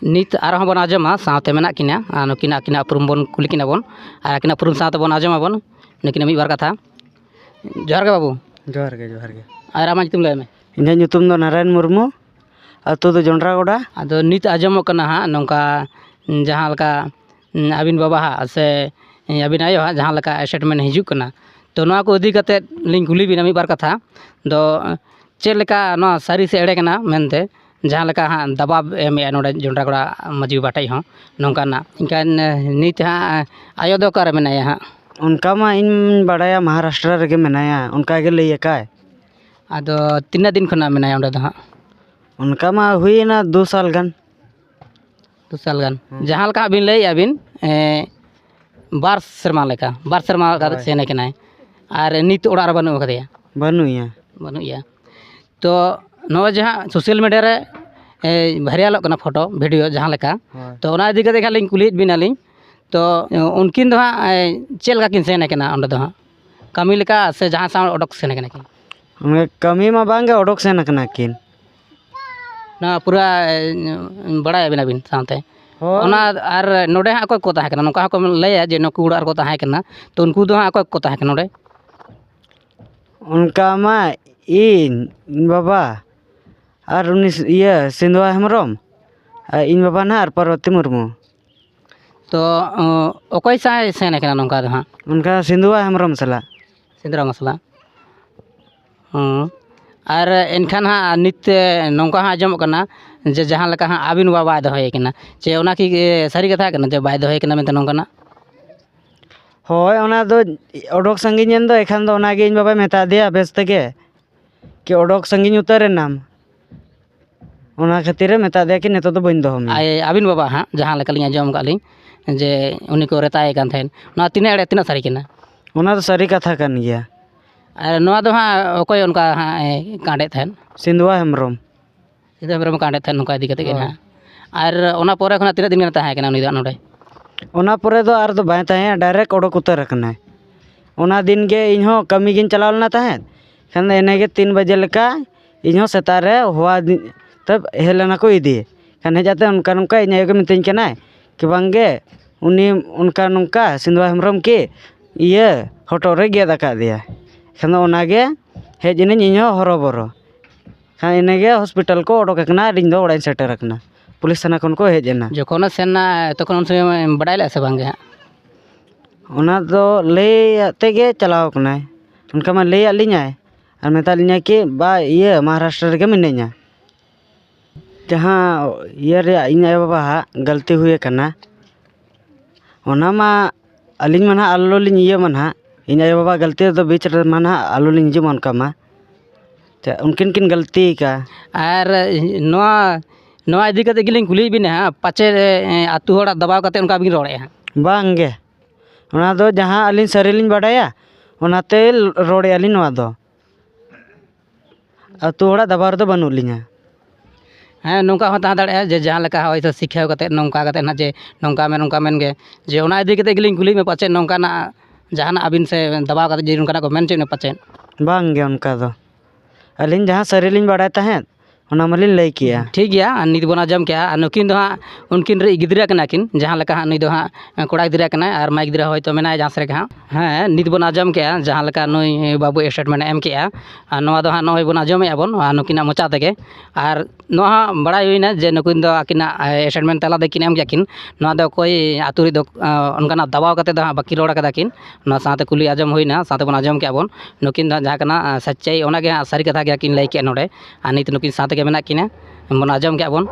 ᱱᱤᱛ ᱟᱨᱦᱚᱸ ᱵᱚᱱ ᱟᱸᱡᱚᱢᱟ ᱥᱟᱶᱛᱮ ᱢᱮᱱᱟᱜ ᱠᱤᱱᱟ ᱱᱩᱠᱤᱱ ᱟᱹᱠᱤᱱᱟᱜ ᱩᱯᱨᱩᱢ ᱵᱚᱱ ᱠᱩᱞᱤ ᱠᱤᱱᱟ ᱵᱚᱱ ᱟᱨ ᱟᱹᱠᱤᱱᱟᱜ ᱩᱯᱨᱩᱢ ᱥᱟᱶᱛᱮ ᱵᱚᱱ ᱟᱸᱡᱚᱢᱟᱵᱚᱱ ᱱᱩᱠᱤᱱᱟᱜ ᱢᱤᱫ ᱵᱟᱨ ᱠᱟᱛᱷᱟ᱾ ᱡᱚᱦᱟᱨ ᱜᱮ ᱵᱟᱹᱵᱩ᱾ ᱡᱚᱦᱟᱨ ᱜᱮ ᱟᱨ ᱟᱢᱟᱜ ᱧᱩᱛᱩᱢ ᱞᱟᱹᱭ ᱢᱮ? ᱤᱧᱟᱹᱜ ᱧᱩᱛᱩᱢ ᱫᱚ ᱱᱟᱨᱟᱭᱚᱱ ᱢᱩᱨᱢᱩ, ᱟᱹᱛᱩ ᱫᱚ ᱡᱚᱱᱰᱨᱟ ᱜᱚᱰᱟ᱾ ᱟᱫᱚ ᱱᱤᱛ ᱟᱸᱡᱚᱢᱚᱜ ᱠᱟᱱᱟ ᱦᱟᱸᱜ ᱱᱚᱝᱠᱟ ᱡᱟᱦᱟᱸ ᱞᱮᱠᱟ ᱟᱹᱵᱤᱱ ᱵᱟᱵᱟ ᱦᱟᱸᱜ ᱥᱮ ᱟᱹᱵᱤᱱ ᱟᱭᱳ ᱦᱟᱸᱜ ᱡᱟᱦᱟᱸ ᱞᱮᱠᱟ ᱥᱴᱮᱴᱢᱮᱱᱴ ᱦᱤᱡᱩᱜ ᱠᱟᱱᱟ, ᱛᱚ ᱱᱚᱣᱟ ᱠᱚ ᱤᱫᱤ ᱠᱟᱛᱮᱫ ᱞᱤᱧ ᱠᱩᱞᱤ ᱵᱤᱱᱟ ᱢᱤᱫ ᱵᱟᱨ ᱠᱟᱛᱷᱟ ᱫᱚ ᱪᱮᱫ ᱞᱮᱠᱟ ᱱᱚᱣᱟ ᱥᱟᱹᱨᱤ ᱥᱮ ᱮᱲᱮ ᱠᱟᱱᱟ ᱢᱮᱱᱛᱮ ᱡᱟᱦᱟᱸ ᱞᱮᱠᱟ ᱦᱟᱸᱜ ᱫᱟᱵᱟᱣ ᱮᱢᱮᱜᱼᱟ ᱱᱚᱰᱮ ᱡᱚᱱᱰᱨᱟ ᱜᱚᱲᱟ ᱢᱟᱺᱡᱷᱤ ᱵᱟᱵᱟ ᱴᱷᱮᱡ ᱦᱚᱸ ᱱᱚᱝᱠᱟᱱᱟᱜ ᱮᱱᱠᱷᱟᱱ ᱱᱤᱛ ᱦᱟᱸᱜ ᱟᱭᱳ ᱫᱚ ᱚᱠᱟᱨᱮ ᱢᱮᱱᱟᱭᱟ ᱦᱟᱸᱜ? ᱚᱱᱠᱟ ᱢᱟ ᱤᱧ ᱵᱟᱲᱟᱭᱟ ᱢᱚᱦᱟᱨᱟᱥᱴᱨᱚ ᱨᱮᱜᱮ ᱢᱮᱱᱟᱭᱟ, ᱚᱱᱠᱟ ᱜᱮ ᱞᱟᱹᱭ ᱟᱠᱟᱭ᱾ ᱟᱫᱚ ᱛᱤᱱᱟᱹᱜ ᱫᱤᱱ ᱠᱷᱚᱱᱟᱜ ᱢᱮᱱᱟᱭᱟ ᱚᱸᱰᱮ ᱫᱚ ᱦᱟᱸᱜ? ᱚᱱᱠᱟ ᱢᱟ ᱦᱩᱭᱮᱱᱟ 2 ᱥᱟᱞ ᱜᱟᱱ᱾ 2 ᱥᱟᱞ ᱜᱟᱱ ᱡᱟᱦᱟᱸ ᱞᱮᱠᱟ ᱵᱤᱱ ᱞᱟᱹᱭᱮᱜᱼᱟ ᱵᱤᱱ 2 ᱥᱮᱨᱢᱟ ᱞᱮᱠᱟ 2 ᱥᱮᱨᱢᱟ ᱞᱮᱠᱟ ᱦᱳᱭ᱾ ᱥᱮᱱ ᱠᱟᱱᱟᱭ ᱟᱨ ᱱᱤᱛ ᱚᱲᱟᱜ ᱨᱮ ᱵᱟᱹᱱᱩᱜ ᱟᱠᱟᱫᱮᱭᱟ? ᱵᱟᱹᱱᱩᱭᱟ᱾ ᱵᱟᱹᱱᱩᱜᱼᱮᱭᱟ᱾ ᱛᱚ ᱱᱚᱜᱼᱚᱭ ᱡᱮ ᱦᱟᱸᱜ ᱥᱳᱥᱟᱞ ᱢᱤᱰᱤᱭᱟ ᱨᱮ ᱵᱷᱟᱭᱨᱟᱞᱚᱜ ᱠᱟᱱᱟ ᱯᱷᱳᱴᱳ ᱵᱷᱤᱰᱤᱭᱳ ᱡᱟᱦᱟᱸ ᱞᱮᱠᱟ, ᱦᱳᱭ᱾ ᱛᱚ ᱚᱱᱟ ᱤᱫᱤ ᱠᱟᱛᱮᱫ ᱠᱷᱟᱱ ᱞᱤᱧ ᱠᱩᱞᱤᱭᱮᱫ ᱵᱮᱱᱟᱞᱤᱧ ᱛᱚ ᱩᱱᱠᱤᱱ ᱫᱚ ᱦᱟᱸᱜ ᱪᱮᱫ ᱞᱮᱠᱟ ᱠᱤᱱ ᱥᱮᱱ ᱠᱟᱱᱟ ᱚᱸᱰᱮ ᱫᱚ ᱦᱟᱸᱜ ᱠᱟᱹᱢᱤ ᱞᱮᱠᱟ ᱥᱮ ᱡᱟᱦᱟᱸ ᱥᱟᱶ ᱚᱰᱳᱠ ᱥᱮᱱ ᱠᱟᱱᱟ ᱠᱤᱱ? ᱠᱟᱹᱢᱤ ᱢᱟ ᱵᱟᱝᱜᱮ ᱚᱰᱳᱠ ᱥᱮᱱ ᱟᱠᱟᱱᱟ ᱠᱤᱱ᱾ ᱱᱚᱣᱟ ᱯᱩᱨᱟᱹ ᱵᱟᱲᱟᱭᱟᱵᱤᱱ ᱟᱹᱵᱤᱱ ᱥᱟᱶᱛᱮ ᱦᱳᱭ᱾ ᱚᱱᱟ ᱟᱨ ᱱᱚᱰᱮ ᱦᱟᱸᱜ ᱚᱠᱚᱭ ᱠᱚ ᱛᱟᱦᱮᱸ ᱠᱟᱱᱟ? ᱱᱚᱝᱠᱟ ᱦᱚᱸᱠᱚ ᱞᱟᱹᱭᱟ ᱡᱮ ᱱᱩᱠᱩ ᱚᱲᱟᱜ ᱨᱮᱠᱚ ᱛᱟᱦᱮᱸ ᱠᱟᱱᱟ, ᱛᱚ ᱩᱱᱠᱩ ᱫᱚ ᱦᱟᱸᱜ ᱚᱠᱚᱭ ᱠᱚ ᱛᱟᱦᱮᱸ ᱠᱟᱱᱟ ᱱᱚᱰᱮ? ᱚᱱᱠᱟ ᱢᱟ ᱤᱧ ᱵᱟᱵᱟ ᱟᱨ ᱩᱱᱤ ᱥᱤᱸᱫᱩᱣᱟ ᱦᱮᱢᱵᱨᱚᱢ ᱟᱨ ᱤᱧ ᱵᱟᱵᱟ ᱱᱟᱦᱟᱜ ᱟᱨ ᱯᱟᱨᱵᱚᱛᱤ ᱢᱩᱨᱢᱩ᱾ ᱛᱚ ᱚᱠᱚᱭ ᱥᱟᱶ ᱥᱮᱱ ᱠᱟᱱᱟ ᱱᱚᱝᱠᱟ ᱫᱚ ᱦᱟᱸᱜ? ᱚᱱᱠᱟ ᱥᱤᱸᱫᱩᱣᱟ ᱦᱮᱢᱵᱨᱚᱢ ᱥᱟᱞᱟᱜ᱾ ᱥᱮᱸᱫᱽᱨᱟ ᱢᱚᱥᱞᱟ ᱟᱨ ᱮᱱᱠᱷᱟᱱ ᱦᱟᱸᱜ ᱱᱤᱛ ᱱᱚᱝᱠᱟ ᱦᱚᱸ ᱟᱸᱡᱚᱢᱚᱜ ᱠᱟᱱᱟ ᱡᱮ ᱡᱟᱦᱟᱸ ᱞᱮᱠᱟ ᱦᱟᱸᱜ ᱟᱹᱵᱤᱱ ᱵᱟᱵᱟ ᱵᱟᱭ ᱫᱚᱦᱚᱭᱮ ᱠᱟᱱᱟ, ᱡᱮ ᱚᱱᱟ ᱠᱤ ᱥᱟᱹᱨᱤ ᱠᱟᱛᱷᱟ ᱠᱟᱱᱟ ᱡᱮ ᱵᱟᱭ ᱫᱚᱦᱚᱭᱮ ᱠᱟᱱᱟ ᱢᱮᱱᱛᱮ ᱱᱚᱝᱠᱟᱱᱟᱜ? ᱦᱳᱭ, ᱚᱱᱟ ᱫᱚ ᱚᱰᱳᱠ ᱥᱟᱺᱜᱤᱧ ᱮᱱ ᱫᱚ ᱮᱱᱠᱷᱟᱱ ᱫᱚ ᱚᱱᱟᱜᱮ ᱤᱧ ᱵᱟᱵᱟᱭ ᱢᱮᱛᱟ ᱫᱮᱭᱟ ᱵᱮᱥ ᱛᱮᱜᱮ ᱠᱤ ᱚᱰᱳᱠ ᱥᱟᱺᱜᱤᱧ ᱩᱛᱟᱹᱨ ᱮᱱᱟᱢ, ᱚᱱᱟ ᱠᱷᱟᱹᱛᱤᱨᱮ ᱢᱮᱛᱟ ᱫᱮᱭᱟ ᱠᱤ ᱱᱤᱛᱚᱜ ᱫᱚ ᱵᱟᱹᱧ ᱫᱚᱦᱚ ᱢᱮᱭᱟ᱾ ᱟᱹᱵᱤᱱ ᱵᱟᱵᱟ ᱦᱟᱸᱜ ᱡᱟᱦᱟᱸ ᱞᱮᱠᱟ ᱞᱤᱧ ᱟᱸᱡᱚᱢ ᱟᱠᱟᱫ ᱞᱤᱧ ᱡᱮ ᱩᱱᱤ ᱠᱚ ᱨᱮᱛᱟᱭᱮ ᱠᱟᱱ ᱛᱟᱦᱮᱸᱫ, ᱱᱚᱣᱟ ᱛᱤᱱᱟᱹᱜ ᱮᱲᱮ ᱛᱤᱱᱟᱹᱜ ᱥᱟᱹᱨᱤ ᱠᱟᱱᱟ? ᱚᱱᱟ ᱫᱚ ᱥᱟᱹᱨᱤ ᱠᱟᱛᱷᱟ ᱠᱟᱱ ᱜᱮᱭᱟ᱾ ᱟᱨ ᱱᱚᱣᱟ ᱫᱚ ᱦᱟᱸᱜ ᱚᱠᱚᱭ ᱚᱱᱠᱟ ᱦᱟᱸᱜ ᱠᱟᱸᱰᱮᱫ ᱛᱟᱦᱮᱸᱫ? ᱥᱤᱸᱫᱩᱣᱟ ᱦᱮᱢᱵᱨᱚᱢ᱾ ᱥᱤᱸᱫᱩ ᱦᱮᱢᱵᱨᱚᱢ ᱠᱟᱸᱰᱮᱫ ᱛᱟᱦᱮᱸᱫ ᱱᱚᱝᱠᱟ ᱤᱫᱤ ᱠᱟᱛᱮᱫ ᱜᱮ ᱦᱳᱭ᱾ ᱦᱟᱸᱜ᱾ ᱟᱨ ᱚᱱᱟ ᱯᱚᱨᱮ ᱠᱷᱚᱱᱟᱜ ᱛᱤᱱᱟᱹᱜ ᱫᱤᱱ ᱜᱟᱱᱮ ᱛᱟᱦᱮᱸ ᱠᱟᱱᱟ ᱩᱱᱤ ᱫᱚ ᱱᱚᱰᱮ? ᱚᱱᱟ ᱯᱚᱨᱮ ᱫᱚ ᱟᱨ ᱫᱚ ᱵᱟᱭ ᱛᱟᱦᱮᱸ, ᱰᱟᱭᱨᱮᱠᱴ ᱚᱰᱳᱠ ᱩᱛᱟᱹᱨ ᱟᱠᱟᱱᱟᱭ᱾ ᱚᱱᱟ ᱫᱤᱱ ᱜᱮ ᱤᱧᱦᱚᱸ ᱠᱟᱹᱢᱤ ᱜᱤᱧ ᱪᱟᱞᱟᱣ ᱞᱮᱱᱟ ᱛᱟᱦᱮᱸᱫ, ᱠᱷᱟᱱ ᱫᱚ ᱤᱱᱟᱹᱜᱮ 3 ᱵᱟᱡᱮ ᱞᱮᱠᱟ ᱤᱧᱦᱚᱸ ᱥᱮᱛᱟᱜ ᱨᱮ ᱦᱚᱦᱚᱣᱟᱫᱤᱧ ᱛᱚ ᱦᱮᱡ ᱞᱮᱱᱟ ᱠᱚ ᱤᱫᱤ, ᱠᱷᱟᱱ ᱦᱮᱡ ᱠᱟᱛᱮᱫ ᱚᱱᱠᱟ ᱱᱚᱝᱠᱟ ᱤᱧ ᱟᱭᱳ ᱜᱮ ᱢᱤᱛᱟᱹᱧ ᱠᱟᱱᱟᱭ ᱠᱤ ᱵᱟᱝᱜᱮ ᱩᱱᱤ ᱚᱱᱠᱟ ᱱᱚᱝᱠᱟ ᱥᱤᱸᱫᱩᱣᱟ ᱦᱮᱢᱵᱨᱚᱢ ᱠᱤ ᱦᱚᱴᱚᱜ ᱨᱮ ᱜᱮᱫ ᱟᱠᱟᱫᱮᱭᱟ᱾ ᱮᱱᱠᱷᱟᱱ ᱫᱚ ᱚᱱᱟᱜᱮ ᱦᱮᱡ ᱮᱱᱟᱹᱧ ᱤᱧᱦᱚᱸ ᱦᱚᱨᱚᱵᱚᱨᱚ, ᱠᱷᱟᱱ ᱤᱱᱟᱹᱜᱮ ᱦᱚᱥᱯᱤᱴᱟᱞ ᱠᱚ ᱚᱰᱳᱠ ᱟᱠᱟᱱᱟ ᱟᱨ ᱤᱧ ᱫᱚ ᱚᱲᱟᱜ ᱤᱧ ᱥᱮᱴᱮᱨ ᱟᱠᱟᱱᱟ᱾ ᱯᱩᱞᱤᱥ ᱛᱷᱟᱱᱟ ᱠᱷᱚᱱ ᱠᱚ ᱦᱮᱡ ᱮᱱᱟ᱾ ᱡᱚᱠᱷᱚᱱᱮ ᱥᱮᱱ ᱮᱱᱟ ᱛᱚᱠᱷᱚᱱ ᱩᱱ ᱥᱚᱢᱚᱭ ᱵᱟᱰᱟᱭ ᱞᱮᱫᱼᱟ ᱥᱮ ᱵᱟᱝᱜᱮ ᱦᱟᱸᱜ? ᱚᱱᱟ ᱫᱚ ᱞᱟᱹᱭ ᱟᱛᱮ ᱜᱮ ᱪᱟᱞᱟᱣ ᱠᱟᱱᱟᱭ, ᱚᱱᱠᱟ ᱢᱟ ᱞᱟᱹᱭᱟᱫ ᱞᱤᱧᱟᱭ ᱟᱨ ᱢᱮᱛᱟᱫ ᱞᱤᱧᱟᱹ ᱠᱤ ᱢᱚᱦᱟᱨᱟᱥᱴᱨᱚ ᱨᱮᱜᱮ ᱢᱤᱱᱟᱹᱧᱟ᱾ ᱡᱟᱦᱟᱸ ᱨᱮᱭᱟᱜ ᱤᱧ ᱟᱭᱳᱼᱵᱟᱵᱟᱣᱟᱜ ᱜᱟᱹᱞᱛᱤ ᱦᱩᱭ ᱟᱠᱟᱱᱟ, ᱚᱱᱟ ᱢᱟ ᱟᱹᱞᱤᱧ ᱢᱟ ᱱᱟᱦᱟᱜ ᱟᱞᱚᱞᱤᱧ ᱢᱟ ᱱᱟᱦᱟᱜ ᱤᱧ ᱟᱭᱳᱼᱵᱟᱵᱟ ᱜᱟᱹᱞᱛᱤ ᱨᱮᱫᱚ ᱵᱤᱪ ᱨᱮᱢᱟ ᱱᱟᱦᱟᱜ ᱟᱞᱚᱞᱤᱧ ᱦᱤᱡᱩᱜ ᱢᱟ ᱚᱱᱠᱟ ᱢᱟ, ᱩᱱᱠᱤᱱ ᱠᱤᱱ ᱜᱟᱹᱞᱛᱤ ᱟᱠᱟᱫᱼᱟ᱾ ᱟᱨ ᱱᱚᱣᱟ ᱤᱫᱤ ᱠᱟᱛᱮᱫ ᱜᱮᱞᱤᱧ ᱠᱩᱞᱤᱭᱮᱫ ᱵᱮᱱᱟ ᱦᱟᱸᱜ ᱯᱟᱪᱮᱫ ᱟᱹᱛᱩ ᱦᱚᱲᱟᱜ ᱫᱟᱵᱟᱣ ᱠᱟᱛᱮᱫ ᱚᱱᱠᱟ ᱵᱤᱱ ᱨᱚᱲᱮᱫᱼᱟ ᱦᱟᱸᱜ? ᱵᱟᱝᱜᱮ, ᱚᱱᱟ ᱫᱚ ᱡᱟᱦᱟᱸ ᱟᱹᱞᱤᱧ ᱥᱟᱹᱨᱤ ᱞᱤᱧ ᱵᱟᱰᱟᱭᱟ ᱚᱱᱟᱛᱮ ᱨᱚᱲᱮᱫᱼᱟ ᱞᱤᱧ, ᱱᱚᱣᱟ ᱫᱚ ᱟᱹᱛᱩ ᱦᱚᱲᱟᱜ ᱫᱟᱵᱟᱣ ᱨᱮᱫᱚ ᱵᱟᱹᱱᱩᱜ ᱞᱤᱧᱟ᱾ ᱦᱮᱸ ᱱᱚᱝᱠᱟ ᱦᱚᱸ ᱛᱟᱦᱮᱸ ᱫᱟᱲᱮᱭᱟᱜᱼᱟ ᱡᱮ ᱡᱟᱦᱟᱸ ᱞᱮᱠᱟ ᱦᱚᱭᱛᱳ ᱥᱤᱠᱷᱟᱹᱣ ᱠᱟᱛᱮᱫ ᱱᱚᱝᱠᱟ ᱠᱟᱛᱮᱫ ᱦᱟᱸᱜ ᱡᱮ ᱱᱚᱝᱠᱟ ᱢᱮᱱ ᱜᱮ ᱡᱮ ᱚᱱᱟ ᱤᱫᱤ ᱠᱟᱛᱮᱫ ᱜᱮᱞᱤᱧ ᱠᱩᱞᱤᱭᱮᱫ ᱢᱮ ᱯᱟᱪᱮᱫ ᱱᱚᱝᱠᱟᱱᱟᱜ ᱡᱟᱦᱟᱱᱟᱜ ᱟᱹᱵᱤᱱ ᱥᱮ ᱫᱟᱵᱟᱣ ᱠᱟᱛᱮᱫ ᱡᱮ ᱱᱚᱝᱠᱟᱱᱟᱜ ᱠᱚ ᱢᱮᱱ ᱦᱚᱪᱚᱭᱮᱫ ᱢᱮ ᱯᱟᱪᱮᱫ? ᱵᱟᱝᱜᱮ, ᱚᱱᱠᱟ ᱫᱚ ᱟᱹᱞᱤᱧ ᱡᱟᱦᱟᱸ ᱥᱟᱹᱨᱤ ᱞᱤᱧ ᱵᱟᱲᱟᱭ ᱛᱟᱦᱮᱸᱫ ᱚᱱᱟ ᱢᱟᱞᱤᱧ ᱞᱟᱹᱭ ᱠᱮᱜᱼᱟ᱾ ᱴᱷᱤᱠ ᱜᱮᱭᱟ, ᱟᱨ ᱱᱤᱛ ᱵᱚᱱ ᱟᱸᱡᱚᱢ ᱠᱮᱜᱼᱟ ᱟᱨ ᱱᱩᱠᱤᱱ ᱫᱚ ᱦᱟᱸᱜ ᱩᱱᱠᱤᱱ ᱨᱮᱱ ᱜᱤᱫᱽᱨᱟᱹ ᱠᱟᱱᱟ ᱠᱤᱱ, ᱡᱟᱦᱟᱸ ᱞᱮᱠᱟ ᱦᱟᱸᱜ ᱱᱩᱭ ᱫᱚ ᱦᱟᱸᱜ ᱠᱚᱲᱟ ᱜᱤᱫᱽᱨᱟᱹ ᱠᱟᱱᱟᱭ ᱟᱨ ᱢᱟᱹᱭ ᱜᱤᱫᱽᱨᱟᱹ ᱦᱚᱭᱛᱳ ᱢᱮᱱᱟᱭᱟ ᱡᱟᱦᱟᱸ ᱥᱮᱫ ᱨᱮᱜᱮ ᱦᱟᱸᱜ᱾ ᱦᱮᱸ ᱱᱤᱛ ᱵᱚᱱ ᱟᱸᱡᱚᱢ ᱠᱮᱜᱼᱟ ᱡᱟᱦᱟᱸ ᱞᱮᱠᱟ ᱱᱩᱭ ᱵᱟᱹᱵᱩ ᱥᱴᱮᱴᱢᱮᱱᱴ ᱮᱢ ᱠᱮᱜᱼᱟ, ᱟᱨ ᱱᱚᱣᱟ ᱫᱚ ᱦᱟᱸᱜ ᱱᱚᱜᱼᱚᱭ ᱵᱚᱱ ᱟᱸᱡᱚᱢᱮᱫᱼᱟ ᱵᱚᱱ ᱱᱩᱠᱤᱱᱟᱜ ᱢᱚᱪᱟ ᱛᱮᱜᱮ, ᱟᱨ ᱱᱚᱣᱟ ᱦᱚᱸ ᱵᱟᱲᱟᱭ ᱦᱩᱭᱱᱟ ᱡᱮ ᱱᱩᱠᱤᱱ ᱫᱚ ᱟᱹᱠᱤᱱᱟᱜ ᱥᱴᱮᱴᱢᱮᱱᱴ ᱛᱟᱞᱟ ᱛᱮᱠᱤᱱ ᱮᱢ ᱜᱮᱭᱟ ᱠᱤᱱ, ᱱᱚᱣᱟ ᱫᱚ ᱚᱠᱚᱭ ᱟᱹᱛᱩ ᱨᱮᱫᱚ ᱚᱱᱠᱟᱱᱟᱜ ᱫᱟᱵᱟᱣ ᱠᱟᱛᱮᱫ ᱫᱚ ᱦᱟᱸᱜ ᱵᱟᱹᱠᱤᱱ ᱨᱚᱲ ᱠᱟᱫᱟ ᱠᱤᱱ᱾ ᱱᱚᱣᱟ ᱥᱟᱶᱛᱮ ᱠᱩᱞᱤ ᱟᱸᱡᱚᱢ ᱦᱩᱭᱱᱟ, ᱥᱟᱶᱛᱮ ᱵᱚᱱ ᱟᱸᱡᱚᱢ ᱠᱮᱜᱼᱟ ᱵᱚᱱ ᱱᱩᱠᱤᱱ ᱫᱚ ᱡᱟᱦᱟᱸ ᱠᱟᱱᱟ ᱥᱟᱪᱪᱟᱭ ᱚᱱᱟᱜᱮ ᱦᱟᱸᱜ ᱥᱟᱹᱨᱤ ᱠᱟᱛᱷᱟ ᱜᱮ ᱠᱤᱱ ᱞᱟᱹᱭ ᱠᱮᱜᱼᱟ ᱱᱚᱰᱮ, ᱟᱨ ᱱᱤᱛ ᱱᱩᱠᱤᱱ ᱥᱟᱶ ᱛᱮᱜᱮ ᱢᱮᱱᱟᱜ ᱠᱤᱱᱟ ᱵᱚᱱ ᱟᱸᱡᱚᱢ ᱠᱮᱜᱼᱟ ᱵᱚᱱ᱾